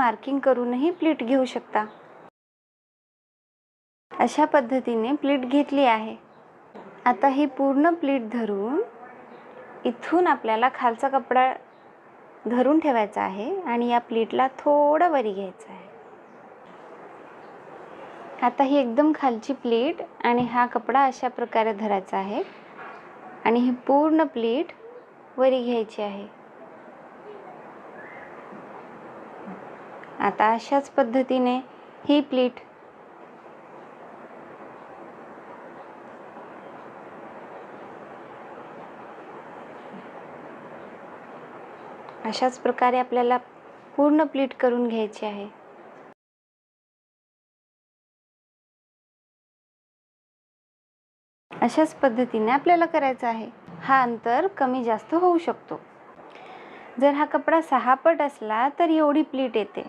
Marking करूनही pleat घेऊ शकता। अशा पद्धतीने प्लीट घेतली आहे। आता ही पूर्ण प्लीट धरून इथून आपल्याला खालचा कपडा धरून ठेवायचा आहे आणि या प्लीटला थोडं वरी घ्यायचं आहे। आता ही एकदम खालची प्लीट आणि हा कपडा अशा प्रकारे धरायचा आहे आणि ही पूर्ण प्लीट वरी घ्यायची आहे। आता अशाच पद्धतीने ही प्लीट अशाच प्रकारे आपल्याला पूर्ण प्लीट करून घ्यायची आहे। अशाच पद्धतीने आपल्याला करायचं आहे। हा अंतर कमी जास्त होऊ शकतो। जर हा कपडा 6 पट असला तर एवढी प्लीट येते।